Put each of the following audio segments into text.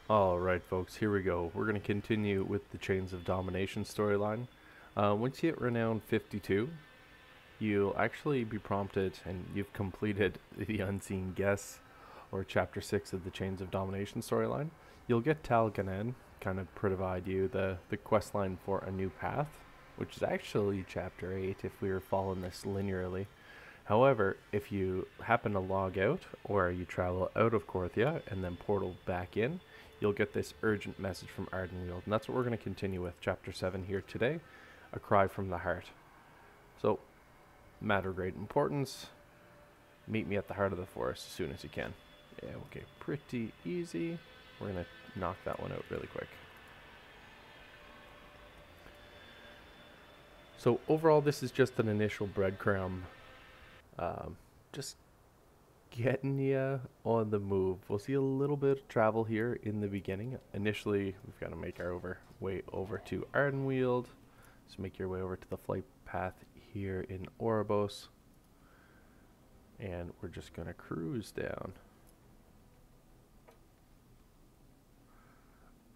Alright folks, here we go. We're going to continue with the Chains of Domination storyline. Once you hit Renown 52, you'll actually be prompted, and you've completed the Unseen Guess, or Chapter 6 of the Chains of Domination storyline. You'll get Talganen kind of provide you the quest line for a new path, which is actually Chapter 8 if we were following this linearly. However, if you happen to log out, or you travel out of Korthia and then portal back in, you'll get this urgent message from Ardenweald, and that's what we're going to continue with Chapter 7 here today, A Cry from the Heart. So, matter of great importance, meet me at the heart of the forest as soon as you can. Yeah, okay, pretty easy. We're going to knock that one out really quick. So overall, this is just an initial breadcrumb, just getting you on the move. We'll see a little bit of travel here in the beginning. Initially, we've got to make our way over to Ardenweald. So make your way over to the flight path here in Oribos. And we're just going to cruise down.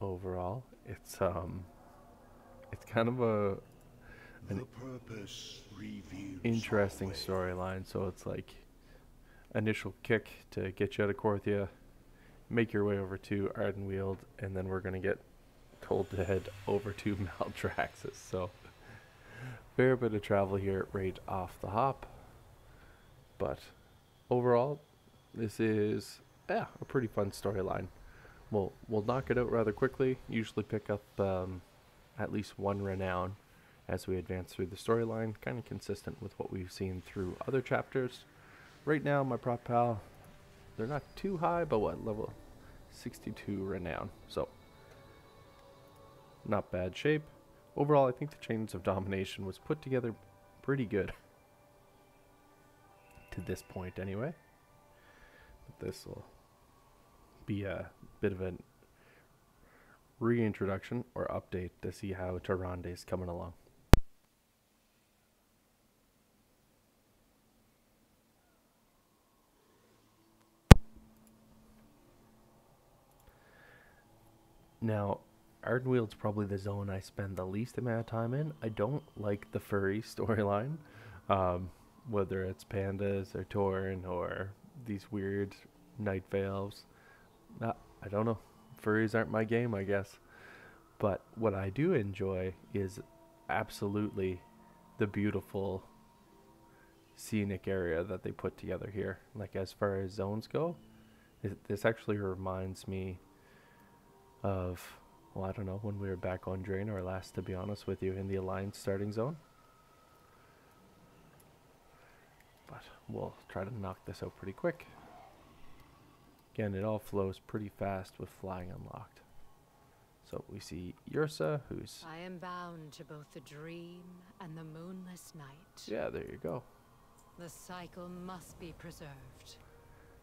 Overall, it's kind of an interesting storyline. So it's like initial kick to get you out of Korthia, make your way over to Ardenweald, and then we're going to get told to head over to Maldraxxus. So, fair bit of travel here right off the hop. But overall, this is a pretty fun storyline. We'll knock it out rather quickly. Usually pick up at least one Renown as we advance through the storyline, kind of consistent with what we've seen through other chapters. Right now, my prop pal, they're not too high, but what, level 62 Renown. So, not bad shape. Overall, I think the Chains of Domination was put together pretty good. To this point, anyway. But this will be a bit of a reintroduction or update to see how Tyrande is coming along. Now, Ardenweald's probably the zone I spend the least amount of time in. I don't like the furry storyline, whether it's pandas or Tauren or these weird night elves. I don't know. Furries aren't my game, I guess. But what I do enjoy is absolutely the beautiful scenic area that they put together here. Like as far as zones go, this actually reminds me of, well, I don't know, when we were back on Draenor last, to be honest with you, in the Alliance starting zone. But we'll try to knock this out pretty quick. Again, it all flows pretty fast with flying unlocked. So we see Ysera, who's... I am bound to both the dream and the moonless night. Yeah, there you go. The cycle must be preserved.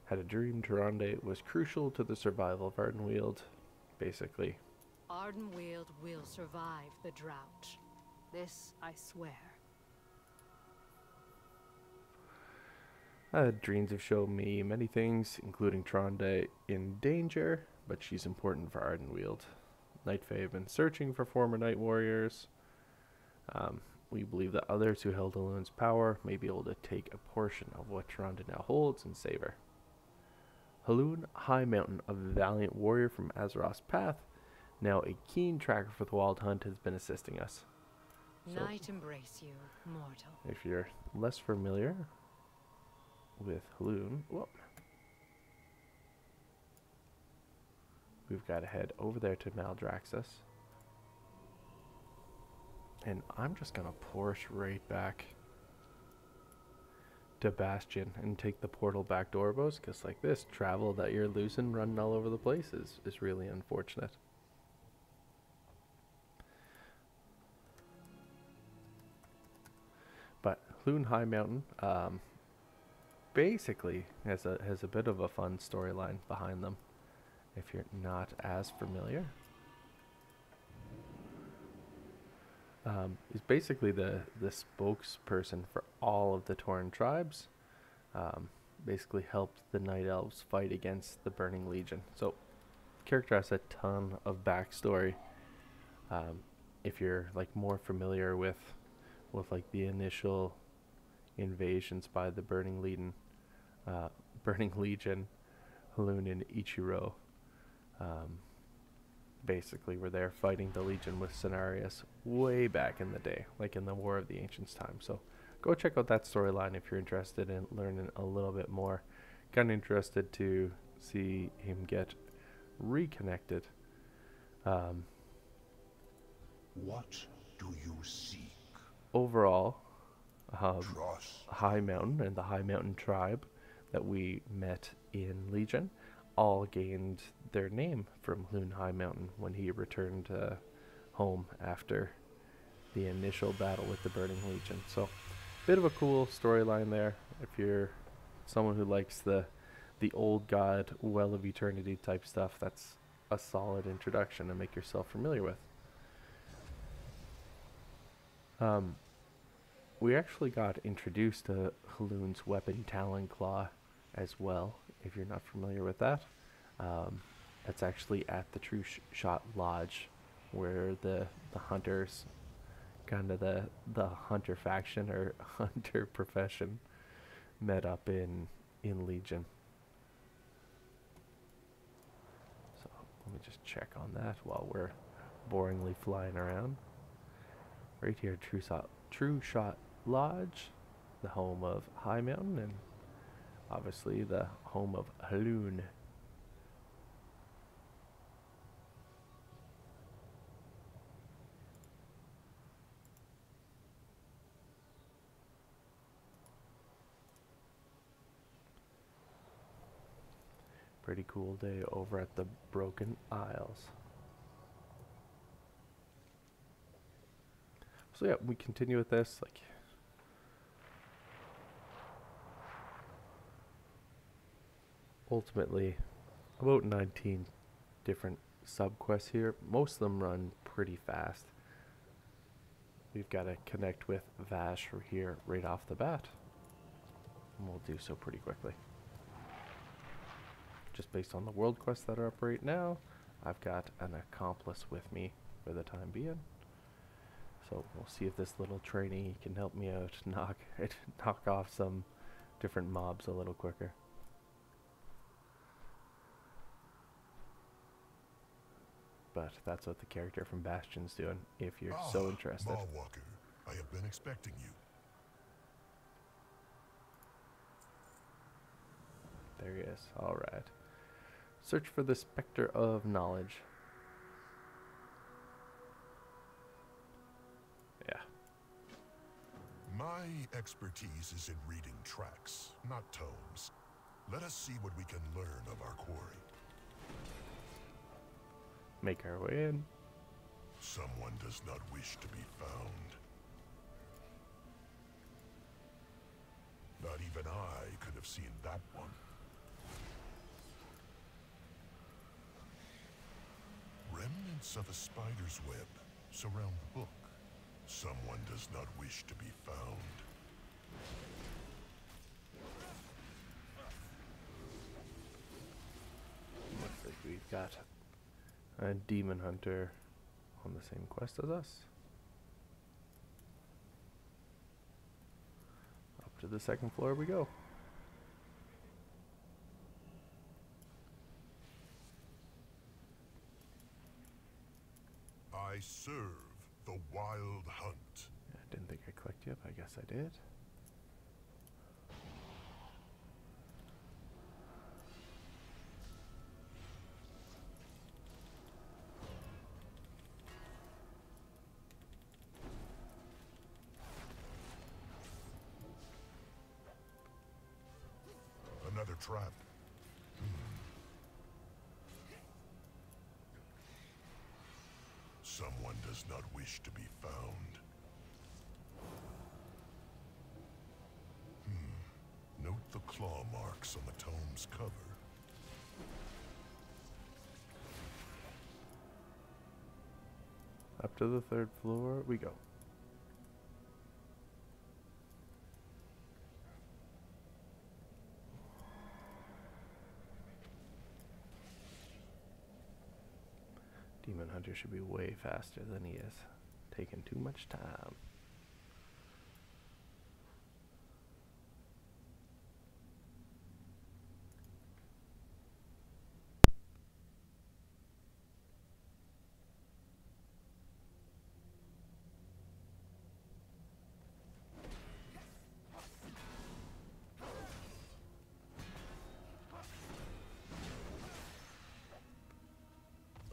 Had a dream Tyrande was crucial to the survival of Ardenweald. Basically. Ardenweald will survive the drought. This I swear. Dreams have shown me many things, including Tyrande in danger, but she's important for Ardenweald. Night Fae have been searching for former Night Warriors. We believe that others who held Elun's power may be able to take a portion of what Tyrande now holds and save her. Elun High Mountain, a valiant warrior from Azeroth's path, now a keen tracker for the Wild Hunt, has been assisting us. So, Night embrace you, mortal. if you're less familiar with Elun, we've got to head over there to Maldraxxus. And I'm just going to Porsche right back to Bastion and take the portal back to Oribos, because like this travel that you're losing running all over the place is really unfortunate. But Elun High Mountain basically has a bit of a fun storyline behind them if you're not as familiar. Is basically the spokesperson for all of the Tauren tribes. Basically helped the Night Elves fight against the Burning Legion. So character has a ton of backstory. If you're like more familiar with like the initial invasions by the Burning Legion, Halun and Ichiro, basically were there fighting the Legion with Cenarius way back in the day, like in the War of the Ancients time. So go check out that storyline if you're interested in learning a little bit more. Kind of interested to see him get reconnected. What do you seek? Overall, High Mountain and the High Mountain tribe that we met in Legion all gained their name from Halun High Mountain when he returned home after the initial battle with the Burning Legion. So, bit of a cool storyline there if you're someone who likes the old god, Well of Eternity type stuff. That's a solid introduction to make yourself familiar with. We actually got introduced to Halun's weapon, Talon Claw, as well, if you're not familiar with that. That's actually at the True Shot Lodge, where the hunters, kind of the hunter faction or hunter profession, met up in Legion. So let me just check on that while we're boringly flying around. Right here, True Shot Lodge, the home of High Mountain, and obviously the home of Halun. Pretty cool day over at the Broken Isles. So yeah, we continue with this, like, ultimately about 19 different subquests here. Most of them run pretty fast. We've got to connect with Vashj here right off the bat, and we'll do so pretty quickly. Just based on the world quests that are up right now, I've got an accomplice with me for the time being. So we'll see if this little trainee can help me out, knock off some different mobs a little quicker. But that's what the character from Bastion's doing, if you're so interested. Walker, I have been expecting you. There he is. Alright. Search for the Spectre of Knowledge. Yeah. My expertise is in reading tracks, not tomes. Let us see what we can learn of our quarry. Make our way in. Someone does not wish to be found. Not even I could have seen that one. Remnants of a spider's web surround the book. Someone does not wish to be found. Looks like we've got a demon hunter on the same quest as us. Up to the second floor we go. I serve the wild hunt. I didn't think I clicked you, but I guess I did. Another trap. Someone does not wish to be found. Note the claw marks on the tome's cover. Up to the third floor we go. Hunter should be way faster than he is. Taking too much time.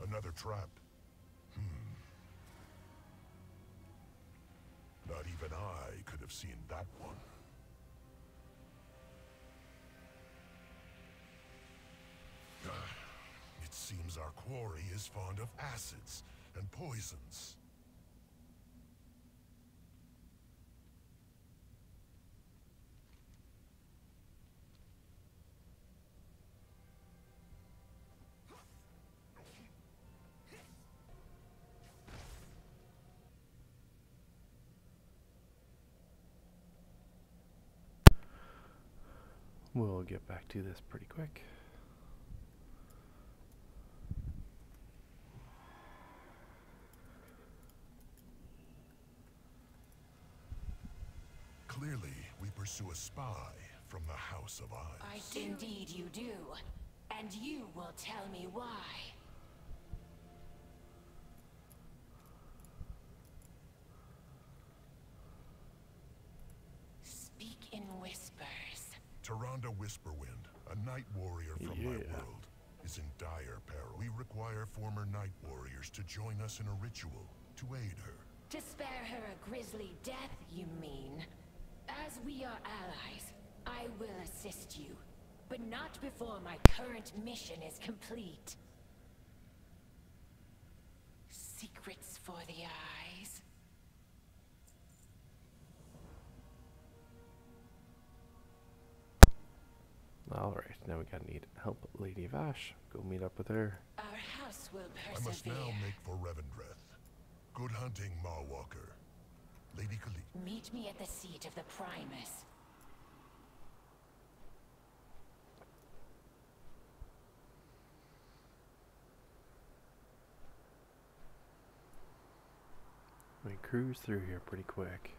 Another trap. Not even I could have seen that one. It seems our quarry is fond of acids and poisons. We'll get back to this pretty quick. Clearly, we pursue a spy from the House of Eyes. Indeed you do. And you will tell me why. Speak in whispers. Tyrande Whisperwind, a night warrior from my world, is in dire peril. We require former night warriors to join us in a ritual to aid her. To spare her a grisly death, you mean? As we are allies, I will assist you. But not before my current mission is complete. Secrets for the eyes. Alright, now we gotta need help Lady Vashj. Go meet up with her. Our house will I must persevere. now make for Revendreth. Good hunting, Mawwalker. Lady Khaliiq. Meet me at the seat of the Primus. We cruise through here pretty quick.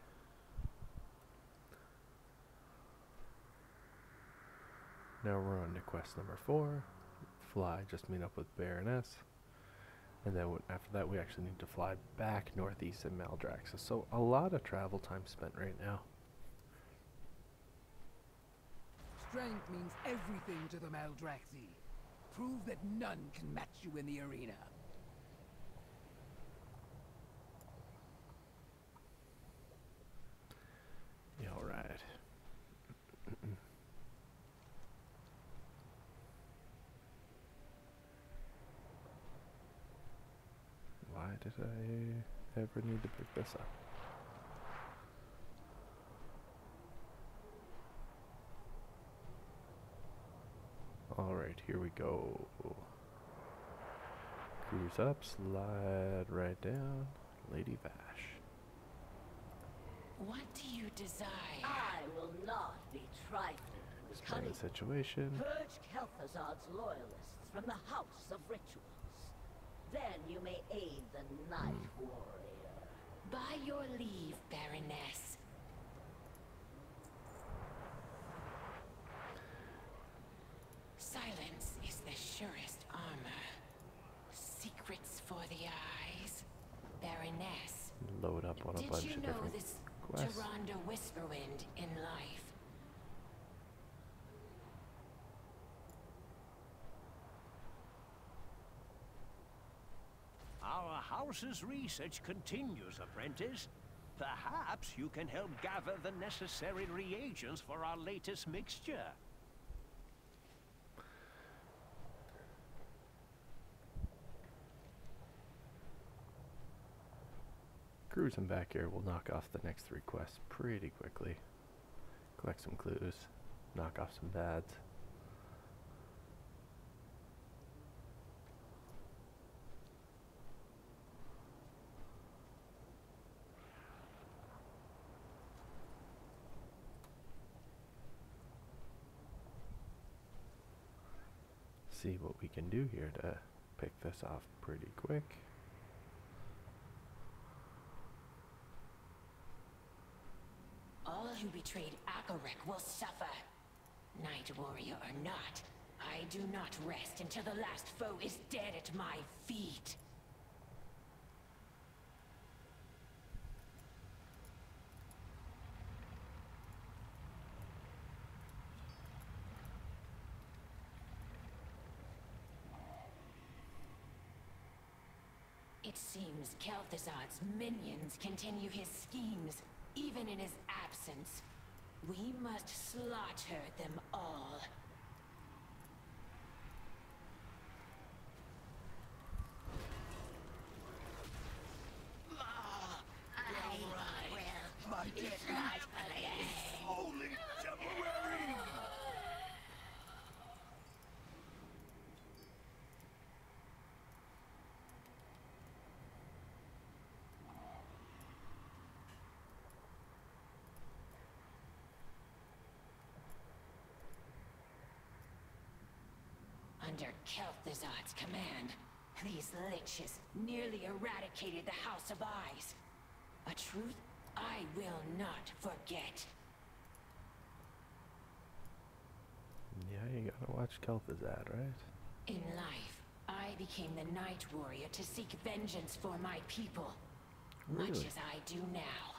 Now we're on to quest number 4. Fly, just meet up with Baroness. And then after that we actually need to fly back northeast in Maldraxxus. So a lot of travel time spent right now. Strength means everything to the Maldraxxi. Prove that none can match you in the arena. Yeah, alright. Why did I ever need to pick this up? Alright, here we go. Cruise up, slide right down. Lady Vashj. What do you desire? I will not be trifling with Explain the Khaliiq. situation. Purge Kel'Thuzad's loyalists from the House of Rituals. Then you may aid the Night Warrior. By your leave, Baroness. Silence is the surest armor. Secrets for the eyes. Baroness. Load up on a Did bunch you of know different this quests. Tyrande Whisperwind in life? Our house's research continues, apprentice. Perhaps you can help gather the necessary reagents for our latest mixture. Cruising back here will knock off the next 3 quests pretty quickly. Collect some clues, knock off some bads. See what we can do here to pick this off pretty quick. who betrayed Khaliiq will suffer. Night Warrior or not, I do not rest until the last foe is dead at my feet. It seems Kel'Thuzad's minions continue his schemes, even in his absence. We must slaughter them all. Only temporary! Under Kel'Thuzad's command, these liches nearly eradicated the House of Eyes. A truth I will not forget. Yeah, you gotta watch Kel'Thuzad, right? In life, I became the Night Warrior to seek vengeance for my people. Much Really? as I do now.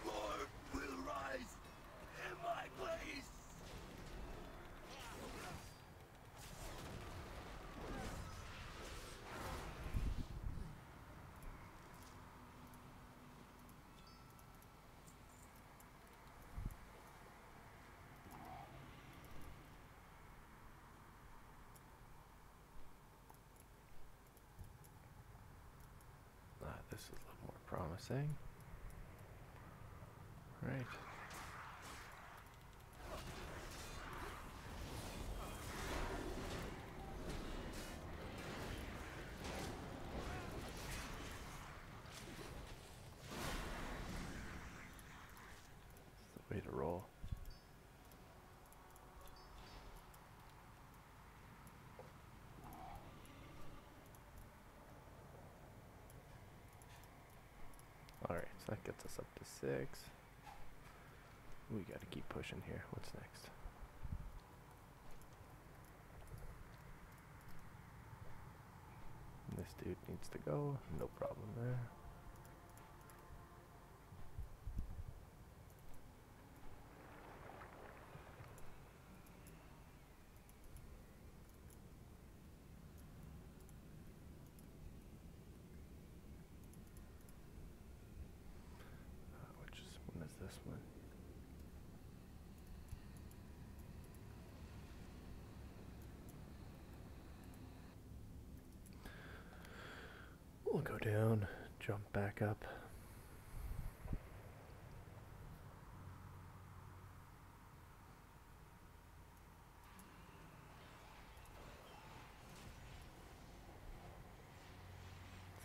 Lord will rise in my place! This is a little more promising. Right. It's the way to roll. Alright, so that gets us up to 6. We gotta keep pushing here. What's next? This dude needs to go. No problem there. Which one is this one? We'll go down, jump back up.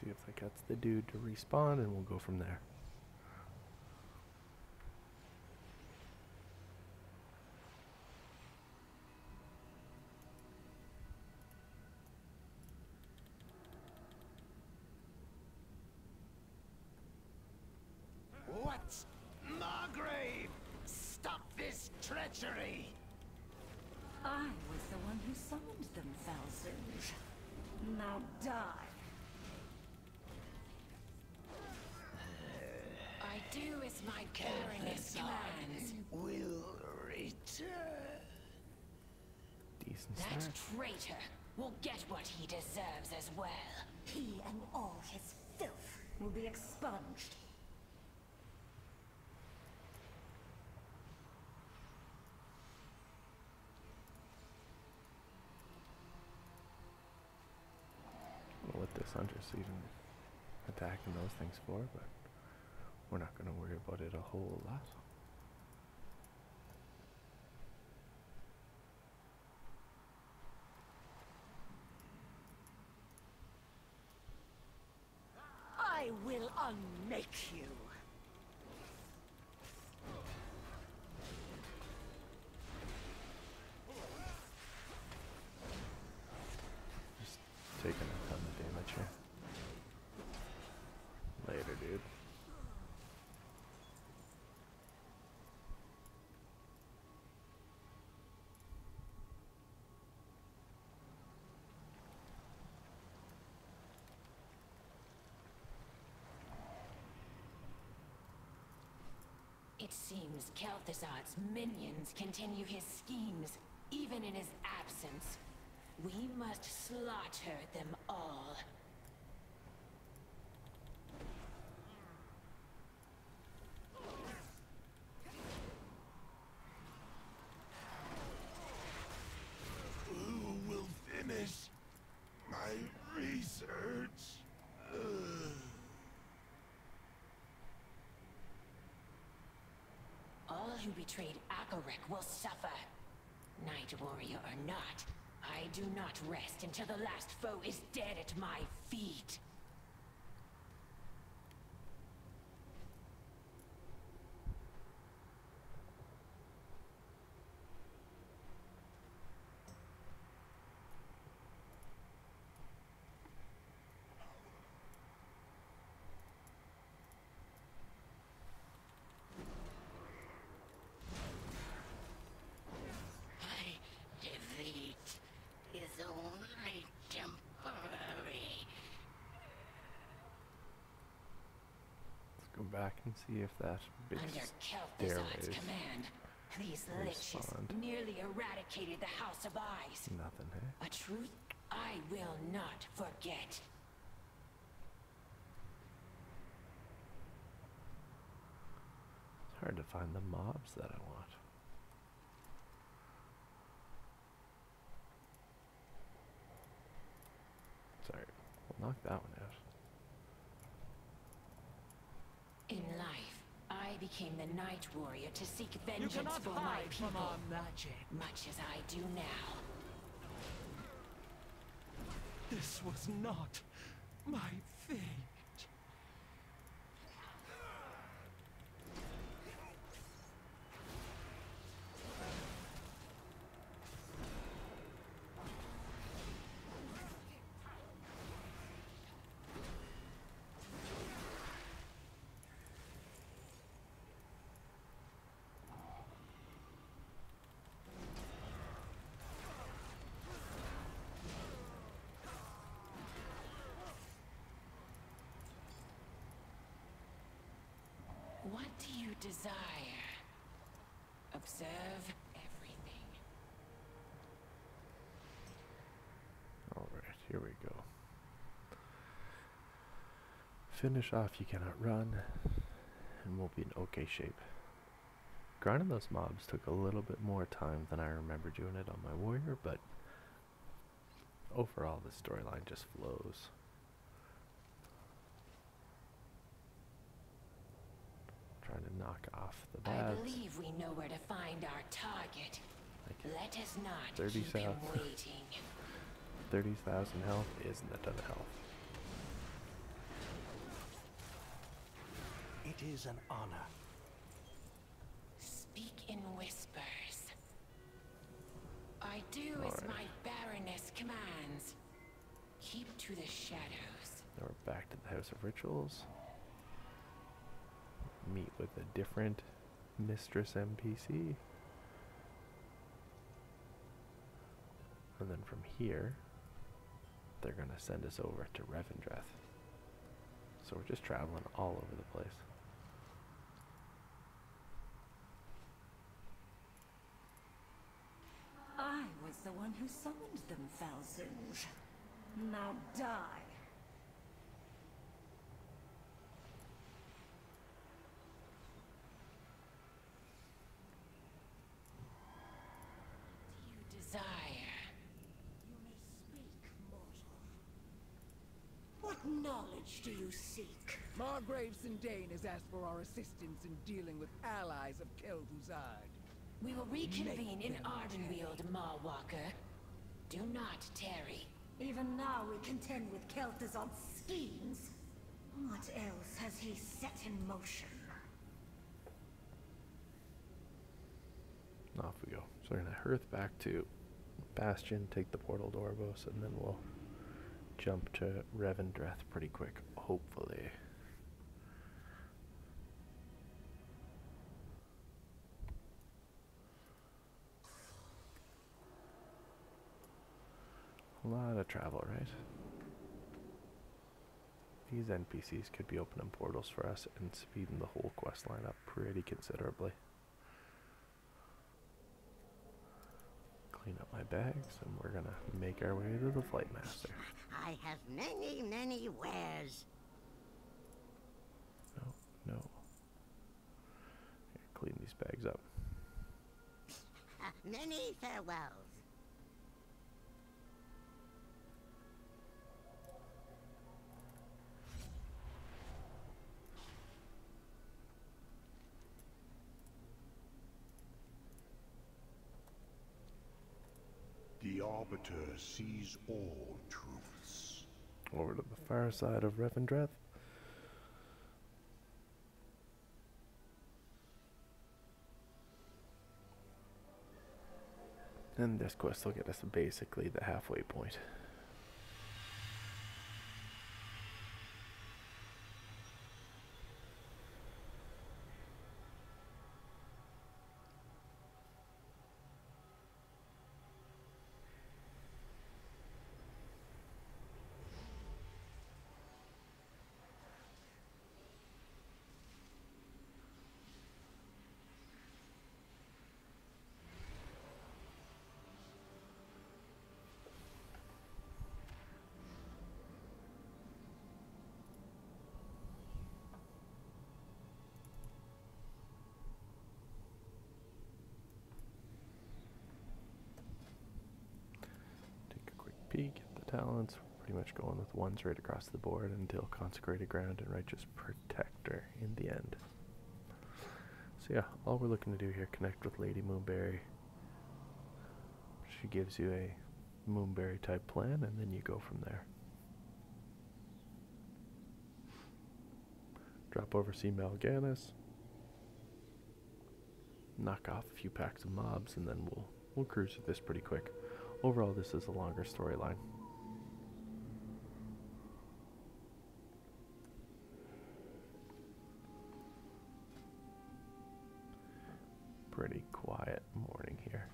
See if that gets the dude to respawn, and we'll go from there. What? Margrave! Stop this treachery! I was the one who summoned them, Fal'zinge. Now die. I do as my Baroness commands. Will return. decent That start. traitor will get what he deserves as well. He and all his filth will be expunged. What this hunter's even attacking those things for, but we're not going to worry about it a whole lot. I will unmake you. Just taking a ton of damage here. Later, dude. It seems Kel'Thuzad's minions continue his schemes, even in his absence. We must slaughter them all. Who will finish my research? All who betrayed Khaliiq will suffer. Night warrior or not, I do not rest until the last foe is dead at my feet. Go back and see if that big Under stairway Kel'Thuzad's is command, these liches spawned. nearly eradicated the House of Eyes. Nothing, hey? A truth I will not forget. It's hard to find the mobs that I want. Sorry, we'll knock that one out. In life, I became the Night Warrior to seek You vengeance cannot for my hide people, from our magic. much as I do now. This was not my fate. What do you desire? Observe everything. Alright, here we go. Finish off You Cannot Run, and we'll be in okay shape. Grinding those mobs took a little bit more time than I remember doing it on my warrior, but overall the storyline just flows. Trying to knock off the I bads. believe we know where to find our target. Like Let us not 30 keep him south. waiting. 30,000 health isn't a ton of health. It is an honor. Speak in whispers. I do as Alright. my Baroness commands. Keep to the shadows. Now we're back to the House of Rituals. Meet with a different Mistress NPC. And then from here, they're going to send us over to Revendreth. So we're just traveling all over the place. I was the one who summoned them, Fal'zinge. Now die. Do you desire? You may speak, mortal. What knowledge do you seek? Margrave Sindane has asked for our assistance in dealing with allies of Kel'Thuzad. We will reconvene in Ardenweald, Mawwalker. Do not tarry. Even now we contend with Kel'Thuzad's schemes. What else has he set in motion? Off we go. So we're gonna hearth back to Bastion, take the portal to Orvos, and then we'll jump to Revendreth pretty quick, hopefully. A lot of travel, right? These NPCs could be opening portals for us and speeding the whole quest line up pretty considerably. Clean up my bags, and we're gonna make our way to the Flight Master. I have many, many wares. No. Here, clean these bags up. Many farewells. The Arbiter sees all truths. Over to the far side of Revendreth. And this quest will get us basically the halfway point. Peek at the talents. We're pretty much going with ones right across the board until Consecrated Ground and Righteous Protector in the end. So yeah, all we're looking to do here, connect with Lady Moonberry. She gives you a Moonberry type plan, and then you go from there. Drop over, see Mal'Ganis. Knock off a few packs of mobs, and then we'll cruise with this pretty quick. Overall, this is a longer storyline. Pretty quiet morning here.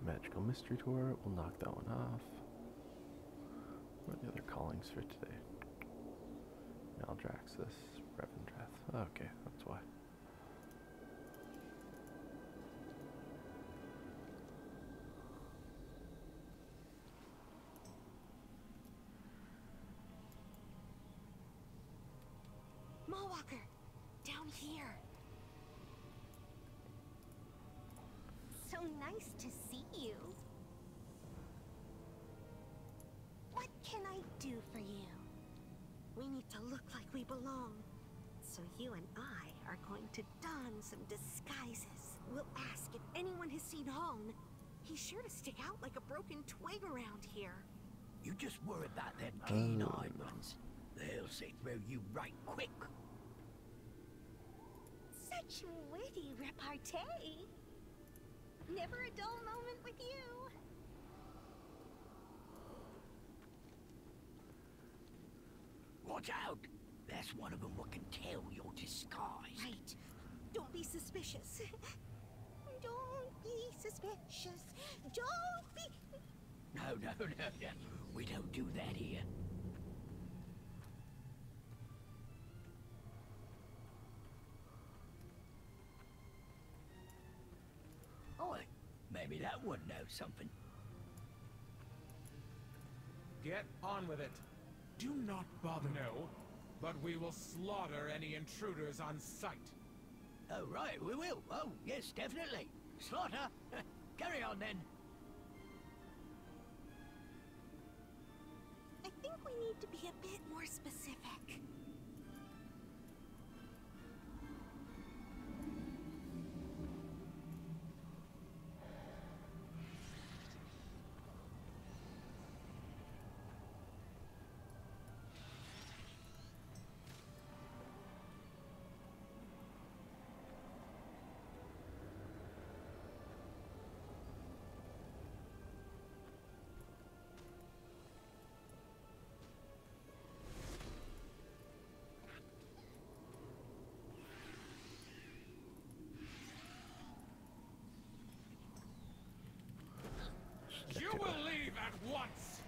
Magical Mystery Tour, we'll knock that one off. What are the other callings for today? Maldraxxus, Revendreth. Okay, that's why. Mawwalker, down here. So nice to see you. What can I do for you? We need to look like we belong. So you and I are going to don some disguises. We'll ask if anyone has seen Hone. He's sure to stick out like a broken twig around here. You just worry about them keen-eyed ones. They'll see through you right quick. Such witty repartee. Never a dull moment with you. Watch out! That's one of them what can tell your disguise. Right. Don't be suspicious. Don't be suspicious. Don't be... No. We don't do that here. Oi, maybe that one knows something. Get on with it. Do not bother. No, but we will slaughter any intruders on sight. Oh, right, we will. Oh, yes, definitely. Slaughter. Carry on, then. I think we need to be a bit more specific. You will leave at once!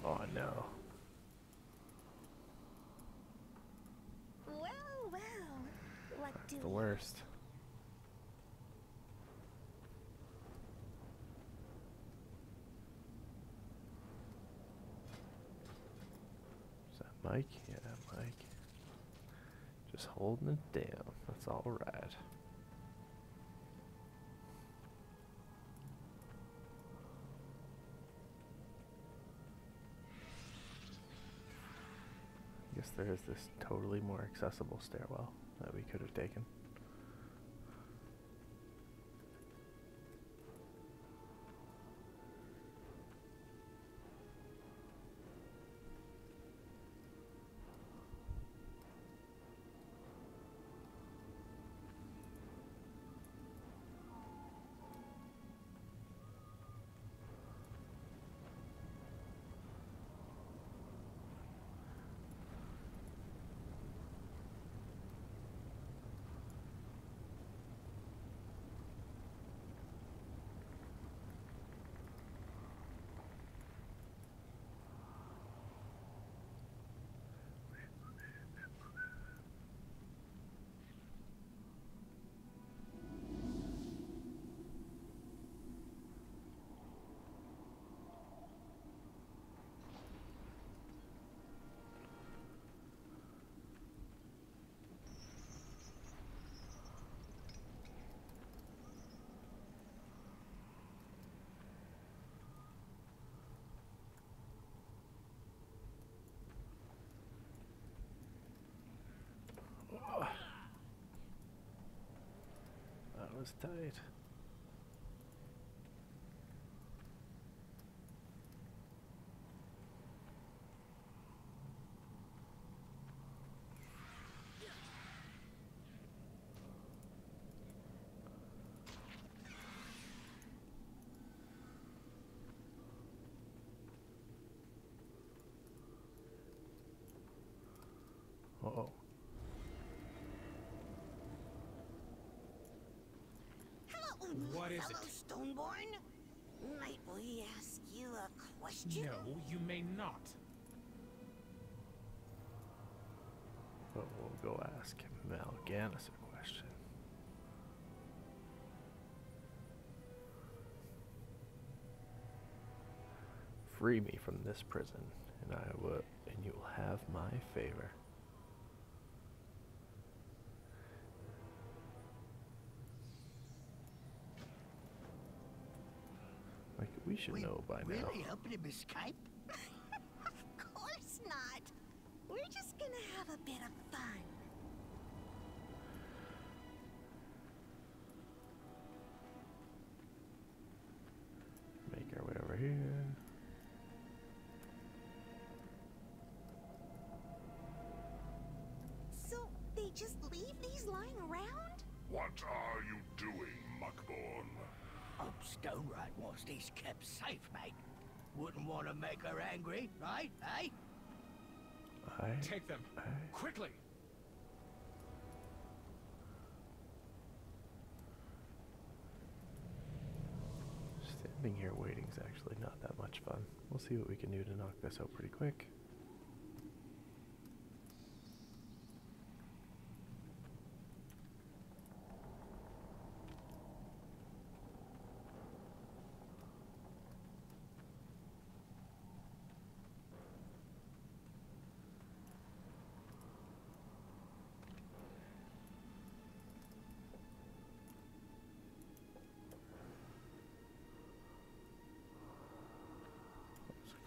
Oh no. Well, what do The we... worst. Is that Mike? Yeah, Mike. Just holding it down. That's all right. Guess there is this totally more accessible stairwell that we could have taken. That was tight. Uh-oh. What is Fellow it? Stoneborn? Might we ask you a question? No, you may not. But we'll go ask Maldraxxus a question. Free me from this prison, and you will have my favor. Like, we should know by now. Really helping him escape? Of course not. We're just gonna have a bit of fun. Make our way over here. So, they just leave these lying around? What are you doing, Muckborn? Oh, Stonewright wants these kept safe, mate. Wouldn't want to make her angry, right? Eh? Take them quickly. Standing here waiting is actually not that much fun. We'll see what we can do to knock this out pretty quick.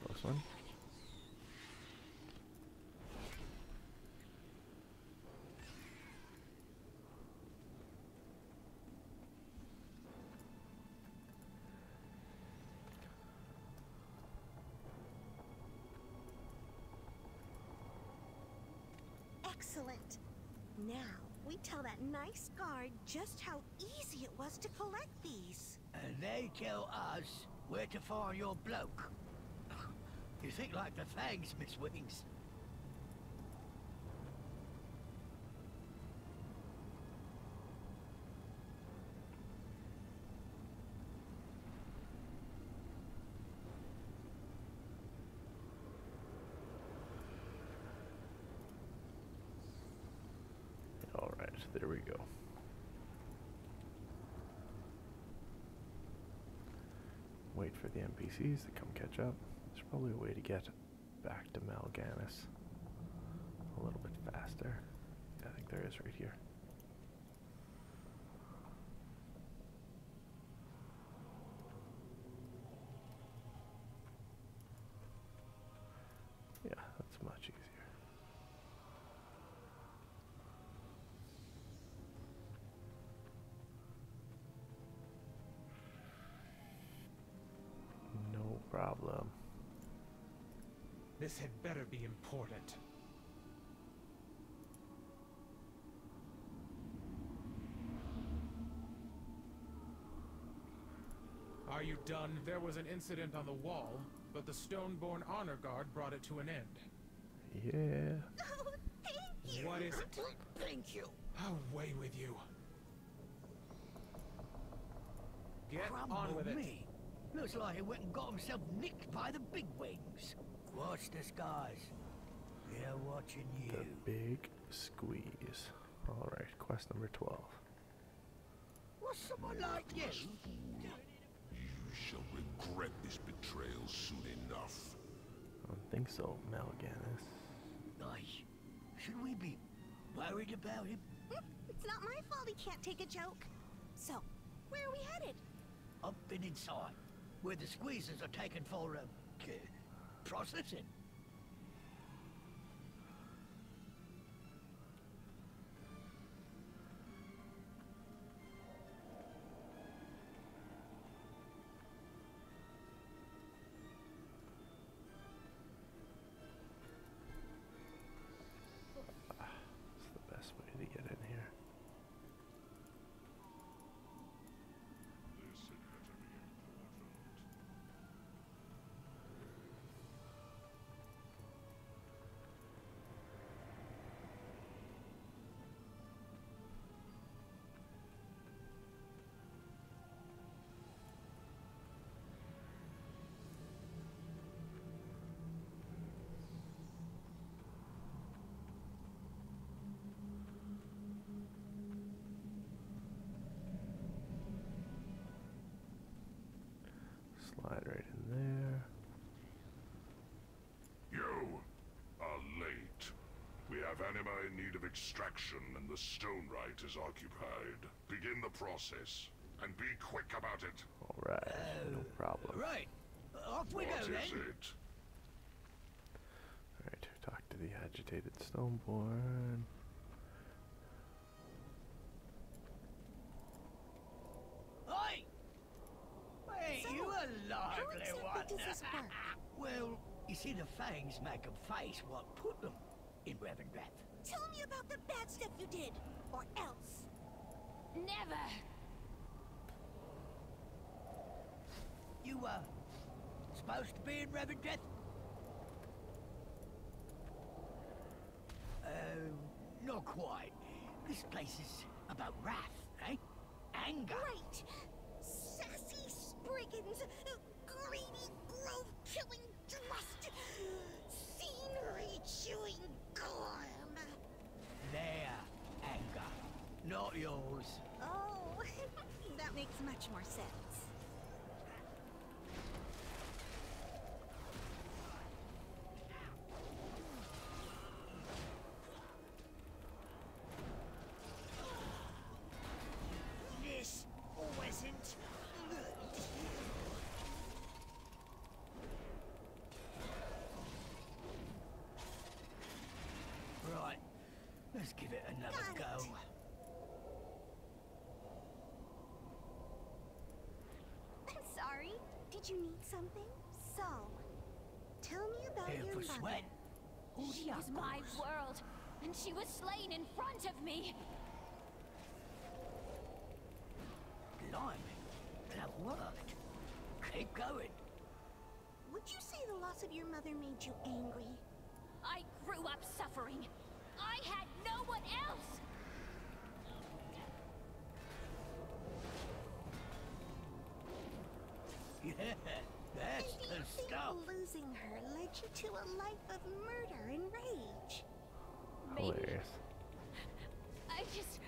Close one. Excellent. Now, we tell that nice guard just how easy it was to collect these. And they tell us where to find your bloke. You think like the Fangs, Miss Wings? Alright, there we go. Wait for the NPCs to come catch up. There's probably a way to get back to Mal'draxxus a little bit faster. I think there is right here. Yeah, that's much easier. No problem. This had better be important. Are you done? There was an incident on the wall, but the Stoneborn Honor Guard brought it to an end. Yeah. Oh, thank you. What is it? Thank you. Away with you. Get on Crumble with it. me. Looks like he went and got himself nicked by the big wings. Watch the skies. They're watching you. The big squeeze. Alright, quest number 12. What's someone like you? You shall regret this betrayal soon enough. I don't think so, Mal'draxxus. Aye. Should we be worried about him? It's not my fault he can't take a joke. So, where are we headed? Up and inside, where the squeezers are taken for processing. It's the best way to get in here. This had better be important. Slide right in there. You are late. We have anima in need of extraction, and the stone right is occupied. Begin the process, and be quick about it. Alright, no problem. Right. Off we What go is then. it? Alright, talk to the agitated Stoneborn. Oi! Hey, So, you a How lively exactly one. does this work? Well, you see, the Fangs make 'em face what put them in Renown. Tell me about the bad stuff you did, or else. Never! You, supposed to be in Renown? Not quite. This place is about wrath, eh? Anger. Right! Sassy Spriggans, greedy, grove-killing lust, scenery-chewing gorm. Their anger, not yours. Oh, that makes much more sense. This wasn't good. Right, let's give it another Got go. it. I'm sorry. Did you need something? So, tell me about Here your for mother. sweat. She was my world, and she was slain in front of me. Blimey, that worked. Keep going. Would you say the loss of your mother made you angry? I grew up suffering. I had no one else. Yeah, that's And do the you think stuff. losing her led you to a life of murder and rage? Maybe. Hilarious. I just...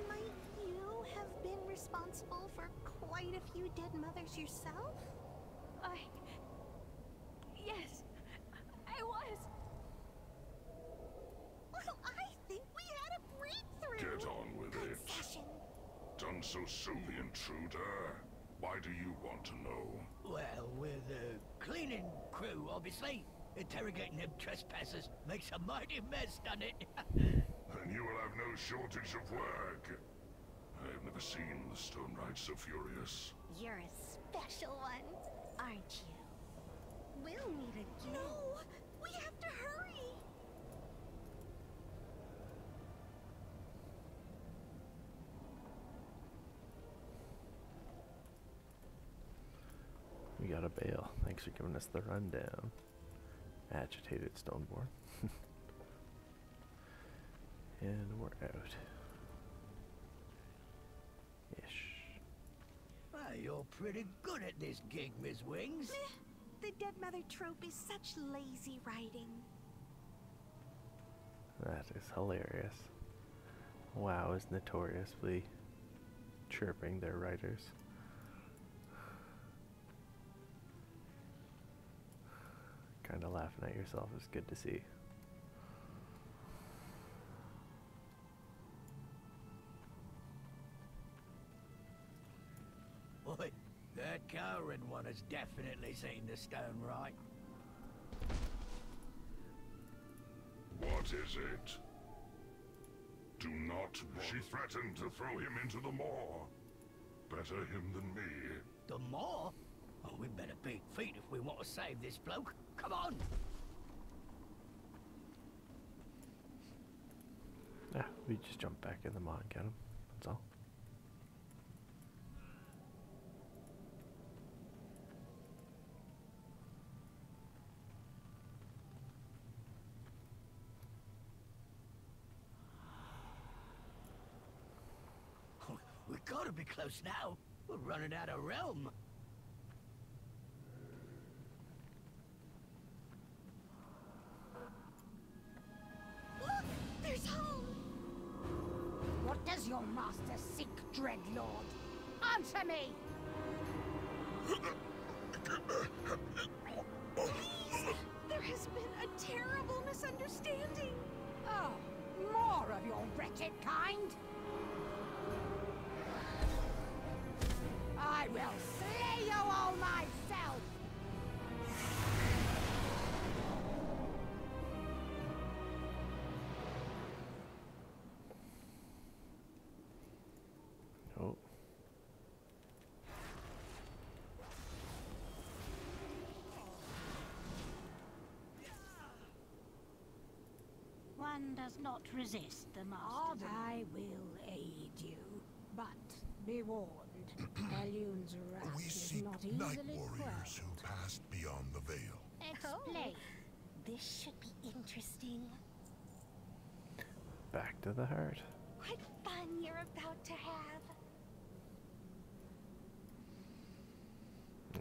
Might you have been responsible for quite a few dead mothers yourself? Yes, I was. Well, I think we had a breakthrough. Get on with Good it. session. Done so soon, the intruder. Why do you want to know? Well, we're the cleaning crew, obviously. Interrogating them trespassers makes a mighty mess, doesn't it? Then you will have no shortage of work. I have never seen the Stone Rite so furious. You're a special one, aren't you? We'll meet again. No! We have to hurry! We got a bail. Thanks for giving us the rundown. Agitated Stoneborn. And we're out. Ish. Well, you're pretty good at this gig, Miss Wings. Meh. The dead mother trope is such lazy writing. That is hilarious. WoW is notoriously chirping their writers. Kinda laughing at yourself is good to see. Boy, that Karen one has definitely seen the Stone Rite. What is it? Do not. She threatened to throw him into the maw. Better him than me. The more? Oh, we better beat feet if we want to save this bloke. Come on! Yeah, we just jump back in the maw and get him. That's all. We gotta be close now. We're running out of realm. Look! There's home! What does your master seek, Dreadlord? Answer me! Please! There has been a terrible misunderstanding. Oh, more of your wretched kind? I will slay you all myself! Oh. One does not resist the master. I will aid you, but Be warned, Elun's wrath We is seek not night easily warriors quelled. who passed beyond the veil. Explain. This should be interesting. Back to the heart. What fun you're about to have.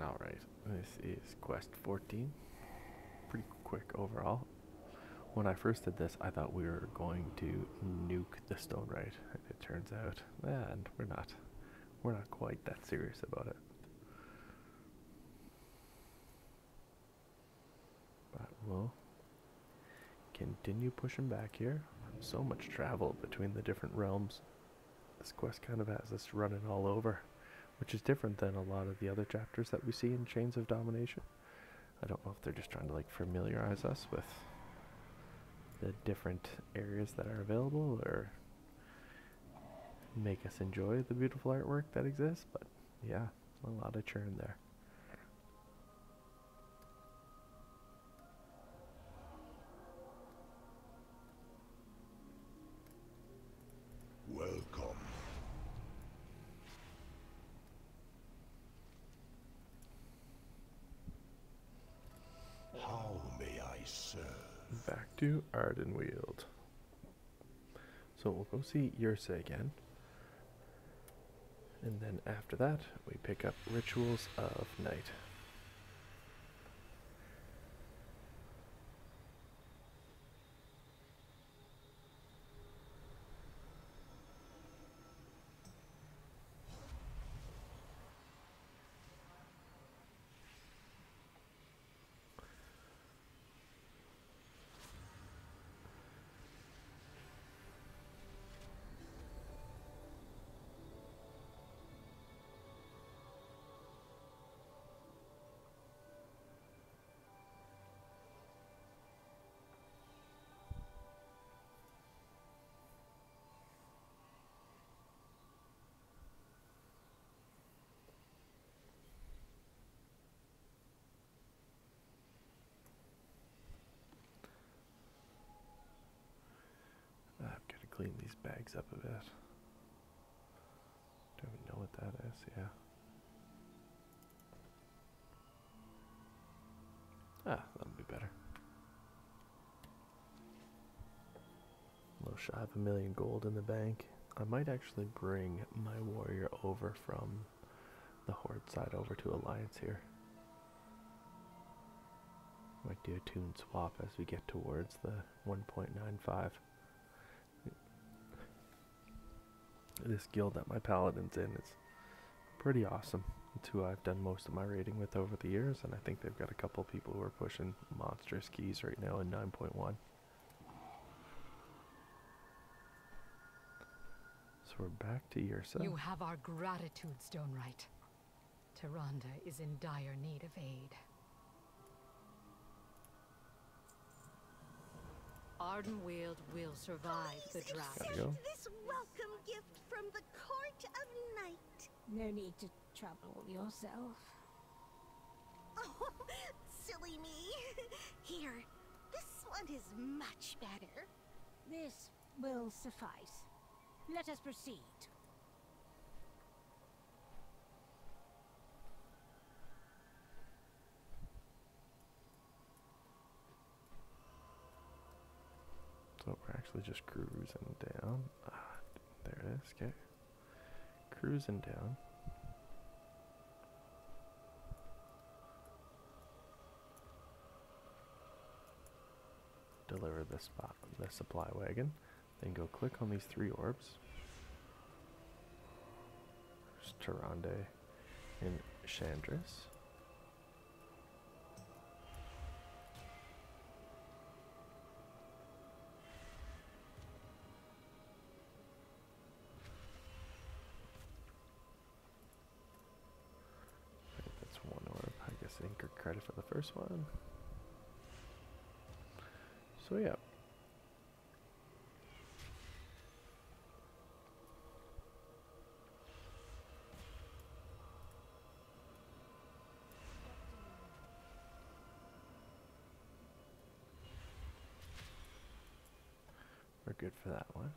Alright, this is quest 14. Pretty quick overall. When I first did this, I thought we were going to nuke the stone right. And it turns out, and we're not. We're not quite that serious about it. But we'll continue pushing back here. So much travel between the different realms. This quest kind of has us running all over, which is different than a lot of the other chapters that we see in Chains of Domination. I don't know if they're just trying to like familiarize us with the different areas that are available, or make us enjoy the beautiful artwork that exists, but yeah, a lot of churn there. Welcome. How may I serve? Back to Ardenweald. So we'll go see Ysera again. And then after that, we pick up Rituals of Night. I've got to clean these bags up a bit. Don't even know what that is, yeah. Ah, that'll be better. A little shy of 1 million gold in the bank. I might actually bring my warrior over from the Horde side over to Alliance here. Might do a tune swap as we get towards the 1.95. This guild that my paladin's in is pretty awesome. It's who I've done most of my raiding with over the years, and I think they've got a couple people who are pushing monstrous keys right now in 9.1. So we're back to Ysera. You have our gratitude, Stone Right. Tyrande is in dire need of aid. Ardenweald will survive the drought. Gotta go. This welcome gift from the Court of Night. No need to trouble yourself. Oh, silly me. Here, this one is much better. This will suffice. Let us proceed. So we're actually just cruising down. Ah, there it is, okay. Cruising down. Deliver the supply wagon. Then go click on these 3 orbs. There's Tyrande and Chandris. That's 1 orb. I guess Anchor credit for the first one. So yeah. We're good for that one.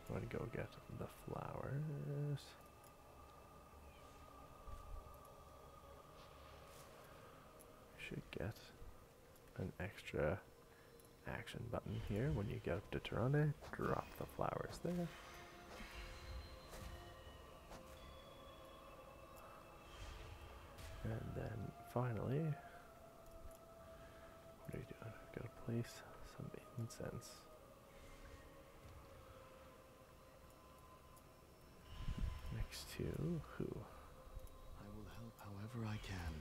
I'm gonna go get the flowers. should get an extra action button here when you get up to Tyrande. Drop the flowers there. And then finally, what are you doing? Gotta place some incense. Next to who? I will help however I can.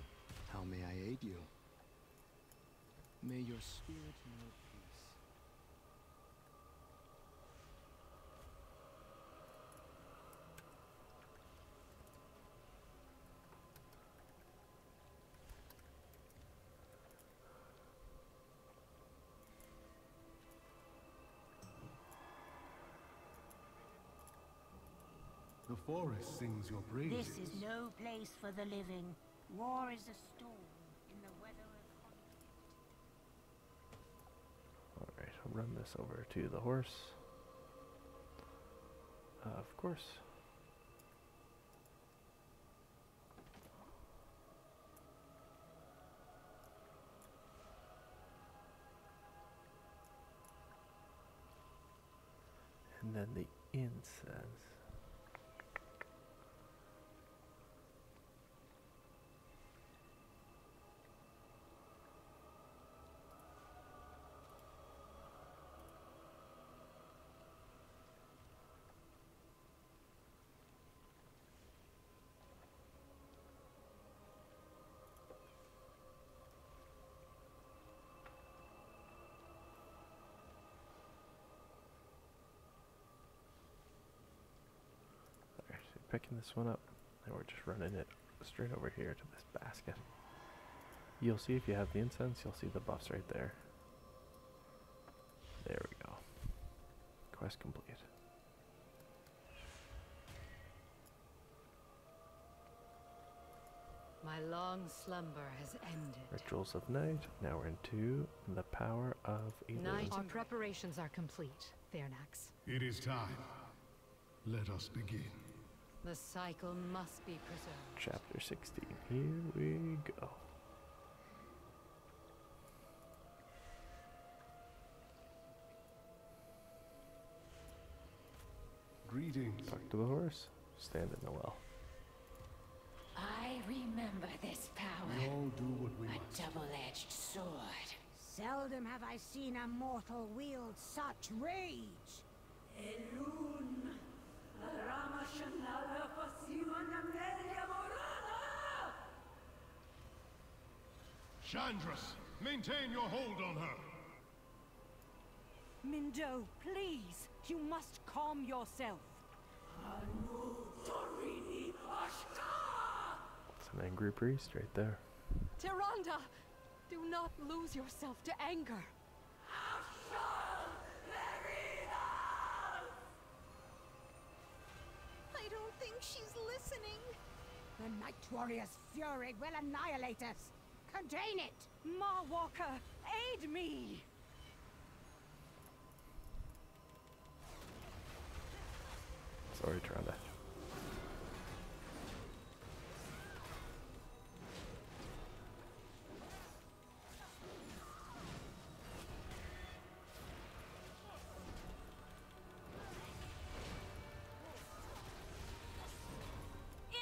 How may I aid you? May your spirit know peace. The forest sings your praises. This is no place for the living. War is a storm in the weather of conflict. Alright, I'll run this over to the horse. Of course. And then the incense. Picking this one up, and we're just running it straight over here to this basket. You'll see if you have the incense, you'll see the buffs right there. There we go. Quest complete. My long slumber has ended. Rituals of night. Now we're into the power of evry. Night. Our preparations are complete, Thernax. It is time. Let us begin. The cycle must be preserved. Chapter 16. Here we go. Greetings. Talk to the horse. Stand in the well. I remember this power. We all do what we must. A double-edged sword. Seldom have I seen a mortal wield such rage. Elun, Ramashanala Fasimana Melia Morana! Chandras, maintain your hold on her. Mindo, please, you must calm yourself. It's an angry priest right there. Tyrande, do not lose yourself to anger. I don't think she's listening. The Night Warrior's fury will annihilate us. Contain it! Marwalker, aid me! Sorry, Tyrande.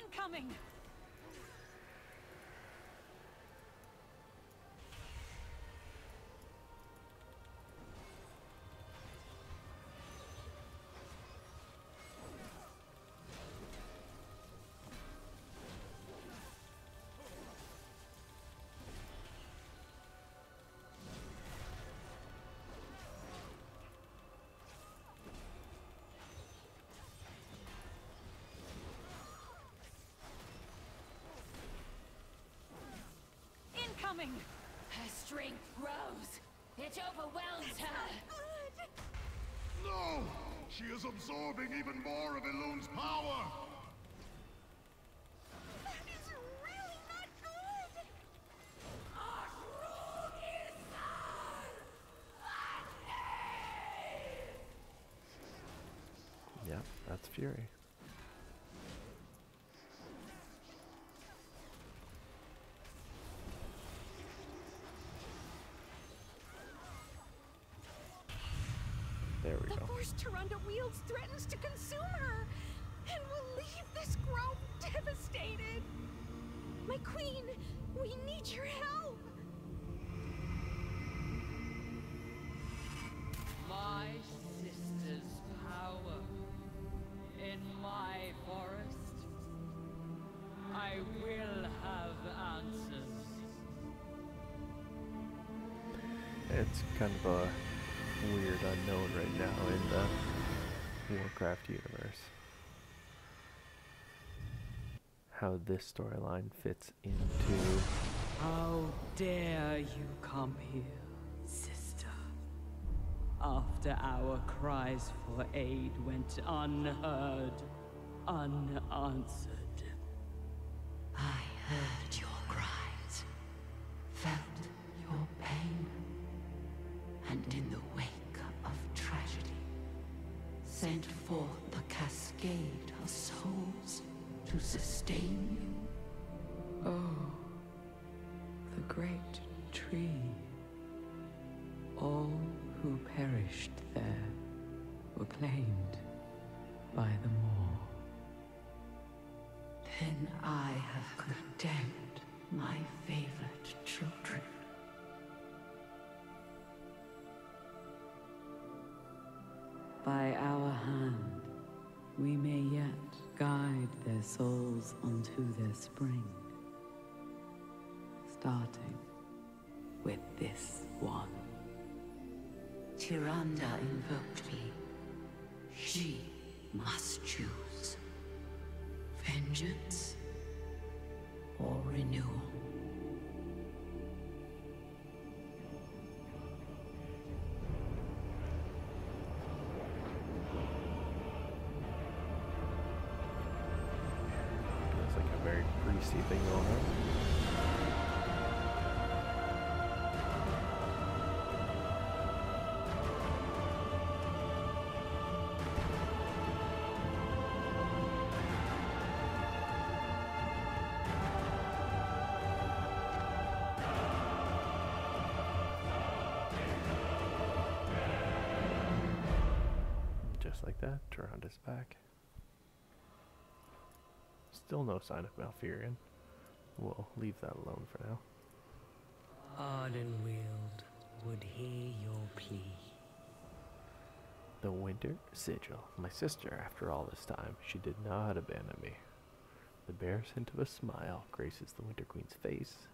Incoming! Incoming! Her strength grows. It overwhelms her. No! She is absorbing even more of Elun's power! That is really not good! Yep, that's Fury. force Ardenweald threatens to consume her, and will leave this grove devastated. My queen, we need your help. My sister's power in my forest. I will have answers. It's kind of a weird unknown right now in the Warcraft universe. How this storyline fits into... How dare you come here, sister? After our cries for aid went unheard, unanswered. I heard your cries, felt your pain, and in the wake of tragedy, sent forth the cascade of souls to sustain you. Oh, the great tree. All who perished there were claimed by the Maw. Then I have condemned my favorite children. By our hand, we may yet guide their souls unto their spring. Starting with this one. Tyrande invoked me. She must choose. Vengeance or renewal. It's like a very priesty thing going on. Just like that, Tyrande's back. Still no sign of Malfurion. We'll leave that alone for now. Ardenweald would hear your plea. The Winter Sigil. My sister, after all this time, she did not abandon me. The barest hint of a smile graces the Winter Queen's face.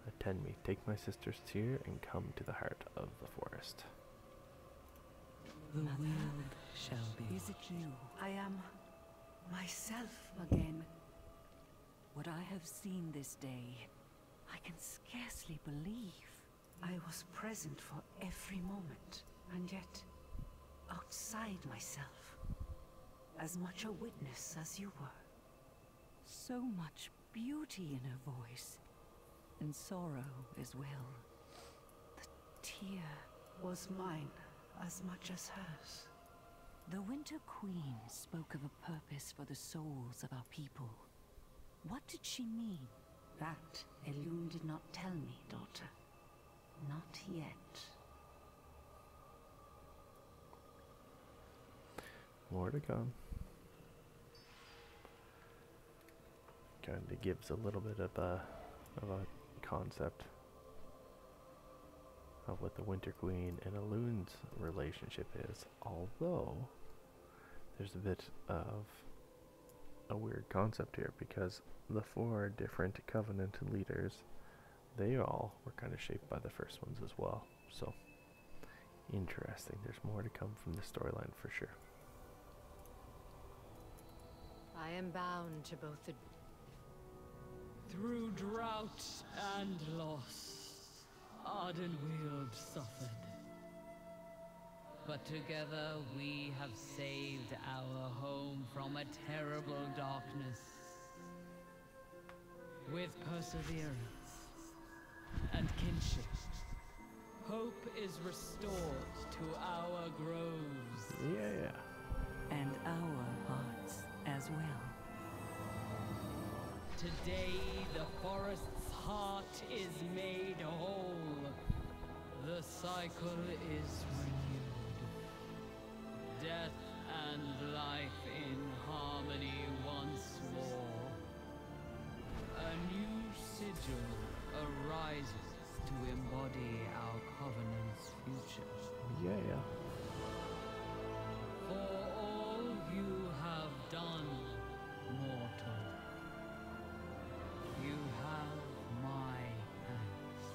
Attend me, take my sister's tear, and come to the heart of the forest. The Weald shall be. Is it you? I am myself again. What I have seen this day, I can scarcely believe. I was present for every moment, and yet outside myself. As much a witness as you were. So much beauty in her voice, and sorrow as well. The tear was mine as much as hers. The Winter Queen spoke of a purpose for the souls of our people. What did she mean? That Elune did not tell me, daughter. Not yet. More to come. Kind of gives a little bit of a concept of what the Winter Queen and Elune's relationship is, although there's a bit of a weird concept here because the four different Covenant leaders, they all were kind of shaped by the first ones as well. So interesting. There's more to come from the storyline for sure. I am bound to both the... Through drought and loss, Ardenweald suffered. But together we have saved our home from a terrible darkness. With perseverance and kinship, hope is restored to our groves. Yeah. And our hearts as well. Today, the forest's heart is made whole. The cycle is renewed. death and life in harmony once more. A new sigil arises to embody our covenant's future. Yeah. For all you have done, mortal, you have my thanks.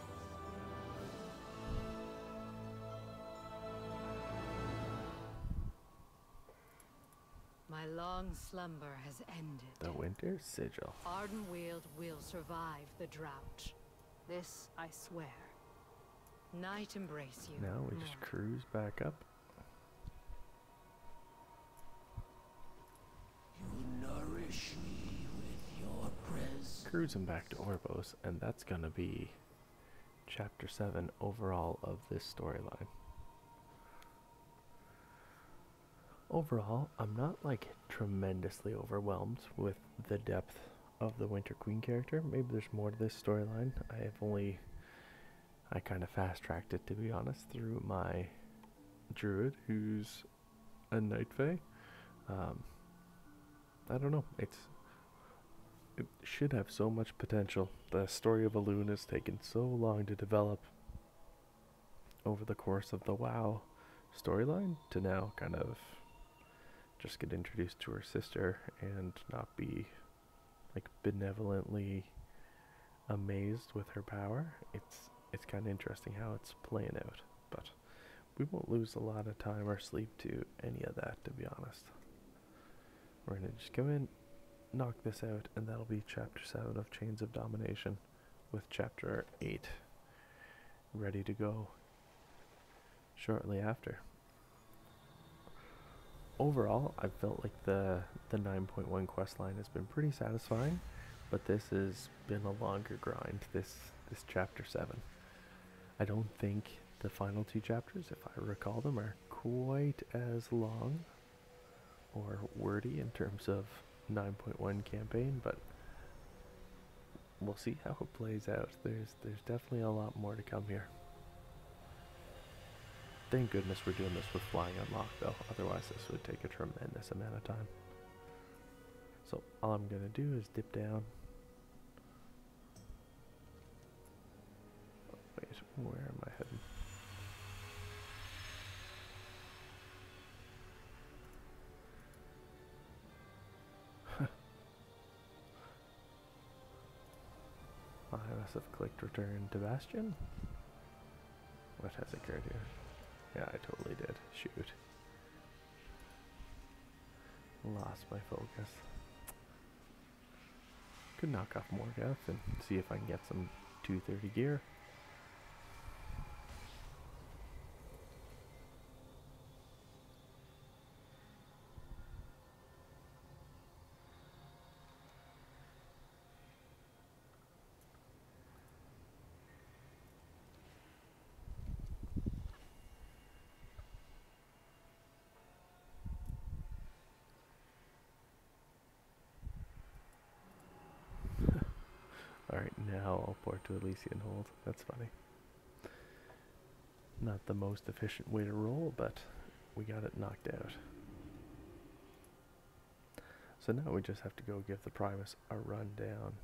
My long slumber has ended. The winter sigil. Ardenweald will survive the drought. This I swear. Night embrace you. Now we just cruise back up. You nourish me with your presence. Cruising back to Orvos, and that's gonna be chapter 7 overall of this storyline. Overall, I'm not like tremendously overwhelmed with the depth of the Winter Queen character. Maybe there's more to this storyline. I kind of fast-tracked it, to be honest, through my druid, who's a Night Fae. I don't know. It should have so much potential. The story of Elune has taken so long to develop over the course of the WoW storyline to now kind of just get introduced to her sister and not be like benevolently amazed with her power. It's kind of interesting how it's playing out, but we won't lose a lot of time or sleep to any of that, to be honest. We're gonna just come in, knock this out, and that'll be chapter 7 of Chains of Domination, with chapter 8 ready to go shortly after. Overall, I felt like the 9.1 quest line has been pretty satisfying, but this has been a longer grind, this chapter 7. I don't think the final 2 chapters, if I recall them, are quite as long or wordy in terms of 9.1 campaign, but we'll see how it plays out. There's definitely a lot more to come here. Thank goodness we're doing this with flying unlocked though, otherwise this would take a tremendous amount of time. So all I'm gonna do is dip down. Wait, where am I heading? I must have clicked return to Bastion. What has occurred here? Yeah, I totally did. Shoot. Lost my focus. Could knock off Morgoth and see if I can get some 230 gear. Alright, now I'll port to Elysian Hold. That's funny. Not the most efficient way to roll, but we got it knocked out. So now we just have to go give the Primus a run down.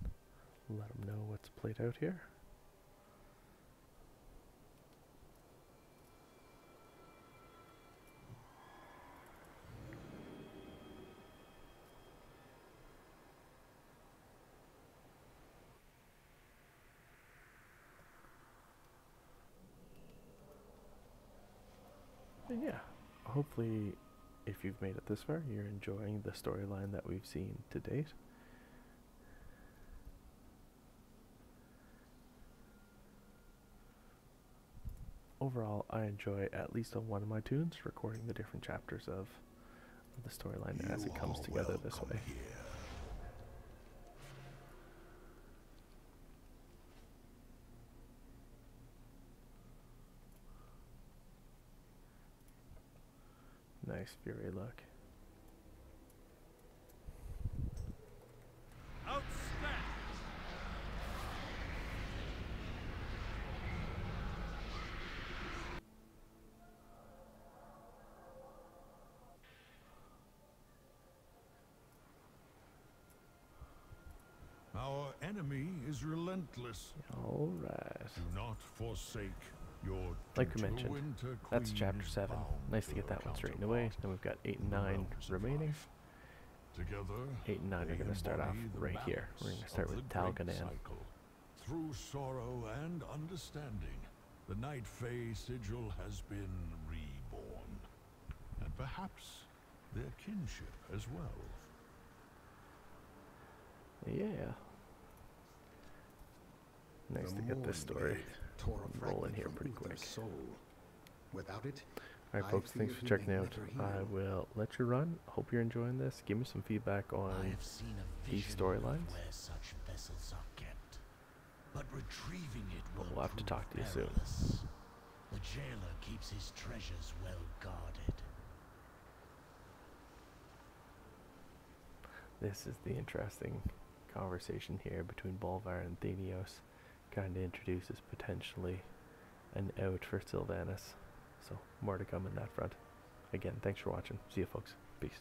Let him know what's played out here. And yeah, hopefully if you've made it this far, you're enjoying the storyline that we've seen to date. Overall, I enjoy, at least on one of my tunes, recording the different chapters of the storyline as it comes together this way. Nice Fury look. Our enemy is relentless. Alright. Do not forsake your Like we gentle mentioned, winter that's queen chapter is 7. bound Nice to get her that one straightened away. Then we've got 8 and 9 realms of remaining. life. Together, 8 and 9 they are going to start off embody the right here. We're going to balance start of with the great Talganan. cycle. Through sorrow and understanding, the Night Fae sigil has been reborn. And perhaps their kinship as well. Yeah. Nice to get this story rolling here pretty quick. Without it, Alright folks, thanks for checking out. I will let you run. Hope you're enjoying this. Give me some feedback on these storylines. Where such vessels are kept, but retrieving it will We'll have to talk to you soon. perilous. The jailer keeps his treasures well guarded. This is the interesting conversation here between Bolvar and Thenios. Kind of introduces potentially an out for Sylvanas. So more to come in that front. Again, thanks for watching. See you folks. Peace.